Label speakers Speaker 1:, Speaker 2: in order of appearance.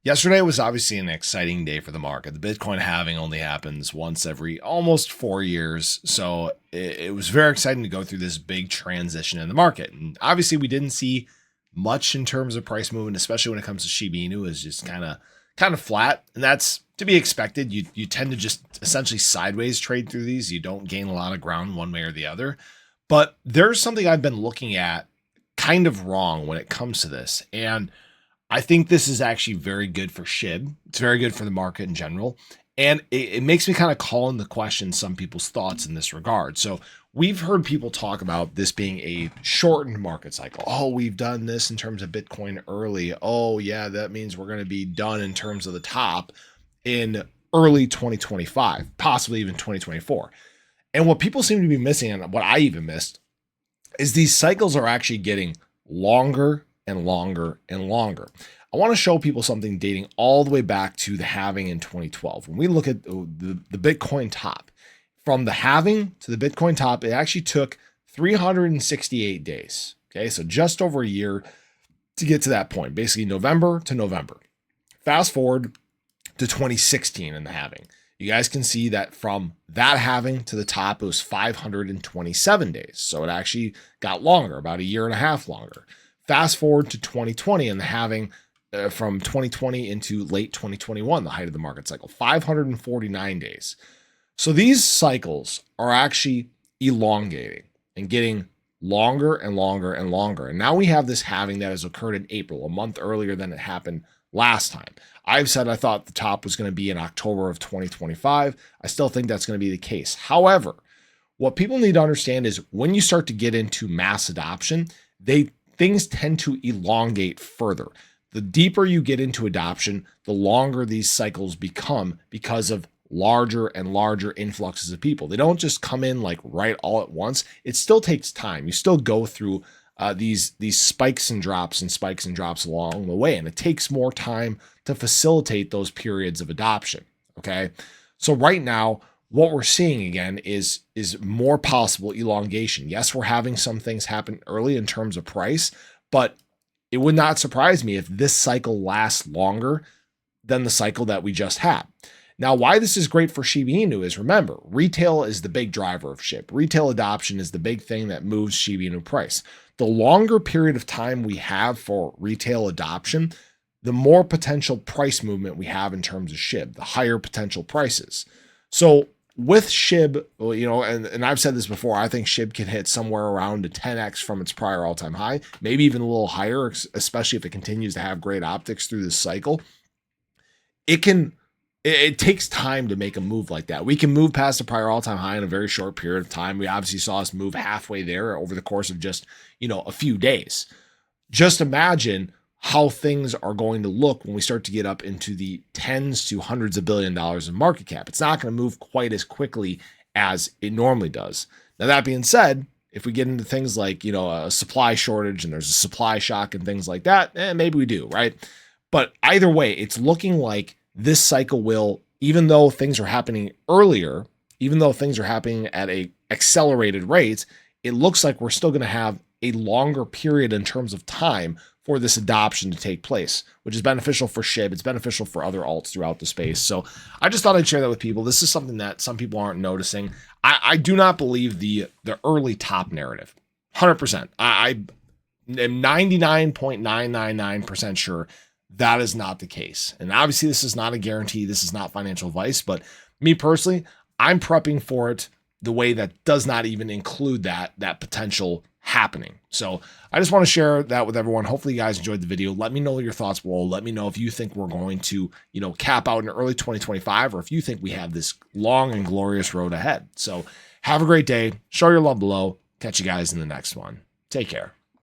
Speaker 1: Yesterday was obviously an exciting day for the market. The Bitcoin halving only happens once every almost 4 years. So it was very exciting to go through this big transition in the market. And obviously we didn't see much in terms of price movement, especially when it comes to Shiba Inu is just kind of flat. And that's to be expected. You tend to just essentially sideways trade through these. You don't gain a lot of ground one way or the other. But there's something I've been looking at kind of wrong when it comes to this. And I think this is actually very good for SHIB. It's very good for the market in general. And it makes me kind of call into question some people's thoughts in this regard. So we've heard people talk about this being a shortened market cycle. Oh, we've done this in terms of Bitcoin early. Oh, yeah, that means we're going to be done in terms of the top in early 2025, possibly even 2024. And what people seem to be missing, and what I even missed, is these cycles are actually getting longer and longer and longer. I want to show people something dating all the way back to the halving in 2012. When we look at the Bitcoin top, from the halving to the Bitcoin top, it actually took 368 days. Okay, so just over a year to get to that point, basically November to November. Fast forward to 2016 in the halving. You guys can see that from that halving to the top, it was 527 days. So it actually got longer, about a year and a half longer. Fast forward to 2020 and the halving from 2020 into late 2021, the height of the market cycle, 549 days. So these cycles are actually elongating and getting longer and longer and longer. And now we have this halving that has occurred in April, a month earlier than it happened last time. I've said I thought the top was going to be in October of 2025. I still think that's going to be the case. However, what people need to understand is when you start to get into mass adoption, things tend to elongate further. The deeper you get into adoption, the longer these cycles become because of larger and larger influxes of people. They don't just come in like right all at once. It still takes time. You still go through these spikes and drops along the way, and it takes more time to facilitate those periods of adoption. Okay, so right now, what we're seeing again is more possible elongation. Yes, we're having some things happen early in terms of price, but it would not surprise me if this cycle lasts longer than the cycle that we just had. Now, why this is great for Shiba Inu is, remember, retail is the big driver of SHIB. Retail adoption is the big thing that moves Shiba Inu price. The longer period of time we have for retail adoption, the more potential price movement we have in terms of SHIB, the higher potential prices. So with SHIB, and I've said this before, I think SHIB can hit somewhere around a 10x from its prior all-time high, maybe even a little higher, especially if it continues to have great optics through this cycle. It takes time to make a move like that. We can move past the prior all-time high in a very short period of time. We obviously saw us move halfway there over the course of just, a few days. Just imagine how things are going to look when we start to get up into the tens to hundreds of billion dollars in market cap. It's not going to move quite as quickly as it normally does. Now, that being said, if we get into things like, a supply shortage and there's a supply shock and things like that, maybe we do, right? But either way, it's looking like this cycle will, even though things are happening earlier, even though things are happening at a accelerated rate, it looks like we're still going to have a longer period in terms of time for this adoption to take place, which is beneficial for SHIB. It's beneficial for other alts throughout the space. So I just thought I'd share that with people. This is something that some people aren't noticing. I do not believe the early top narrative. 100%. I am 99.999% sure that is not the case. And obviously this is not a guarantee. This is not financial advice, but me personally, I'm prepping for it the way that does not even include that potential happening. So I just want to share that with everyone. Hopefully you guys enjoyed the video. Let me know your thoughts below. Let me know if you think we're going to, cap out in early 2025, or if you think we have this long and glorious road ahead. So have a great day. Show your love below. Catch you guys in the next one. Take care.